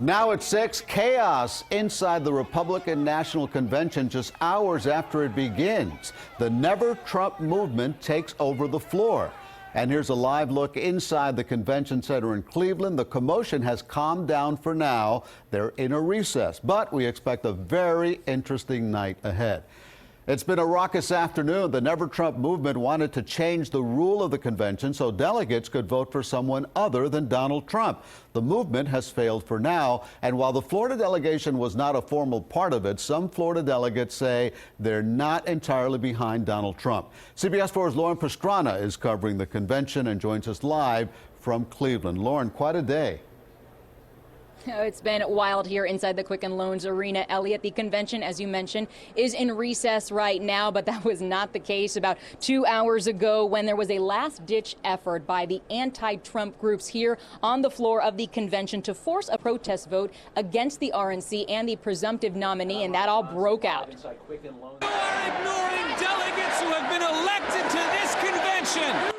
Now at 6, chaos inside the Republican National Convention just hours after it begins. The Never Trump movement takes over the floor. And here's a live look inside the convention center in Cleveland. The commotion has calmed down for now. They're in a recess, but we expect a very interesting night ahead. It's been a raucous afternoon. The Never Trump movement wanted to change the rule of the convention so delegates could vote for someone other than Donald Trump. The movement has failed for now, and while the Florida delegation was not a formal part of it, some Florida delegates say they're not entirely behind Donald Trump. CBS 4's Lauren Pastrana is covering the convention and joins us live from Cleveland. Lauren, quite a day. It's been wild here inside the Quicken Loans Arena. Elliot, the convention, as you mentioned, is in recess right now, but that was not the case about 2 hours ago when there was a last-ditch effort by the anti-Trump groups here on the floor of the convention to force a protest vote against the RNC and the presumptive nominee, and that all broke out. You are ignoring delegates who have been elected to this convention.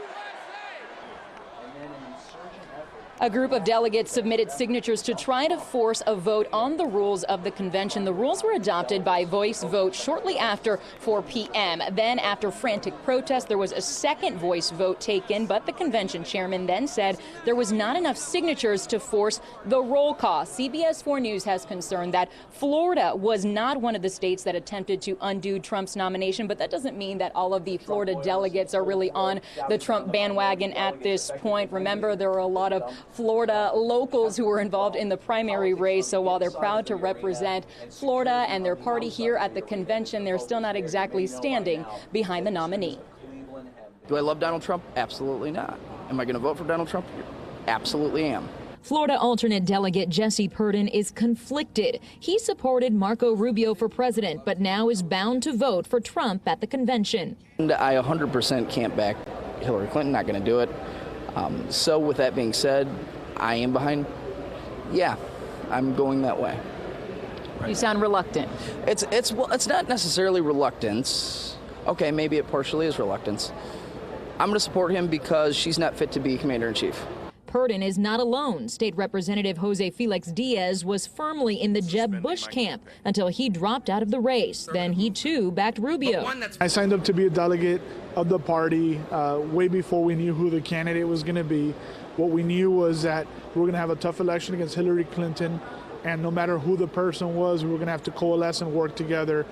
A group of delegates submitted signatures to try to force a vote on the rules of the convention. The rules were adopted by voice vote shortly after 4 p.m. Then, after frantic protest, there was a second voice vote taken, but the convention chairman then said there was not enough signatures to force the roll call. CBS 4 News has concern that Florida was not one of the states that attempted to undo Trump's nomination, but that doesn't mean that all of the Florida delegates are really on the Trump bandwagon at this point. Remember, there are a lot of Florida locals who were involved in the primary race, so while they're proud to represent Florida and their party here at the convention, they're still not exactly standing behind the nominee. Do I love Donald Trump? Absolutely not. Am I going to vote for Donald Trump? Absolutely am. Florida alternate delegate Jesse Purdon is conflicted. He supported Marco Rubio for president, but now is bound to vote for Trump at the convention. And I 100% can't back Hillary Clinton, not going to do it. So with that being said, I am behind. Yeah, I'm going that way. You sound reluctant. It's not necessarily reluctance. Okay, maybe it partially is reluctance. I'm going to support him because she's not fit to be commander-in-chief. Purdon is not alone. State Representative Jose Felix Diaz was firmly in the Jeb Bush camp until he dropped out of the race. Then he, too, backed Rubio. I signed up to be a delegate of the party way before we knew who the candidate was going to be. What we knew was that we were going to have a tough election against Hillary Clinton, and no matter who the person was, we were going to have to coalesce and work together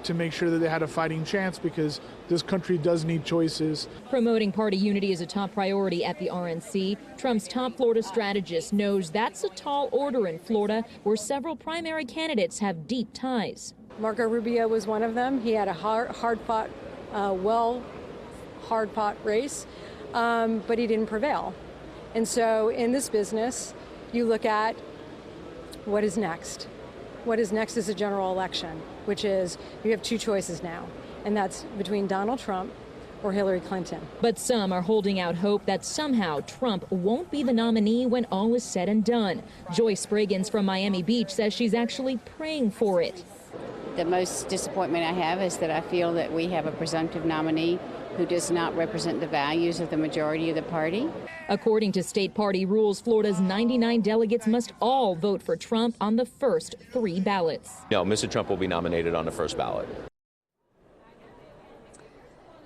to make sure that they had a fighting chance, because this country does need choices. Promoting party unity is a top priority at the RNC. Trump's top Florida strategist knows that's a tall order in Florida, where several primary candidates have deep ties. Marco Rubio was one of them. He had a hard-fought race, but he didn't prevail. And so in this business, you look at what is next. What is next is a general election, which is you have two choices now, and that's between Donald Trump or Hillary Clinton. But some are holding out hope that somehow Trump won't be the nominee when all is said and done. Joyce Spraggins from Miami Beach says she's actually praying for it. The most disappointment I have is that I feel that we have a presumptive nominee who does not represent the values of the majority of the party. According to state party rules, Florida's 99 delegates must all vote for Trump on the first 3 ballots. No, Mr. Trump will be nominated on the first ballot.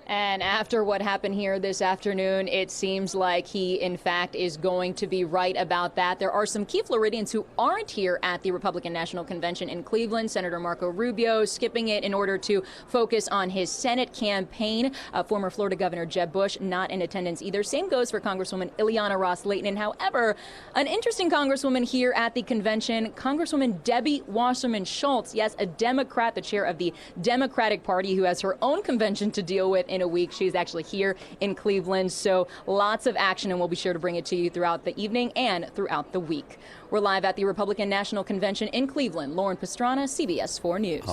And after what happened here this afternoon, it seems like he, in fact, is going to be right about that. There are some key Floridians who aren't here at the Republican National Convention in Cleveland. Senator Marco Rubio skipping it in order to focus on his Senate campaign. Former Florida Governor Jeb Bush not in attendance either. Same goes for Congresswoman Ileana Ros-Lehtinen. However, an interesting Congresswoman here at the convention, Congresswoman Debbie Wasserman Schultz. Yes, a Democrat, the chair of the Democratic Party, who has her own convention to deal with in a week. She's actually here in Cleveland, so lots of action, and we'll be sure to bring it to you throughout the evening and throughout the week. We're live at the Republican National Convention in Cleveland. Lauren Pastrana, CBS 4 News.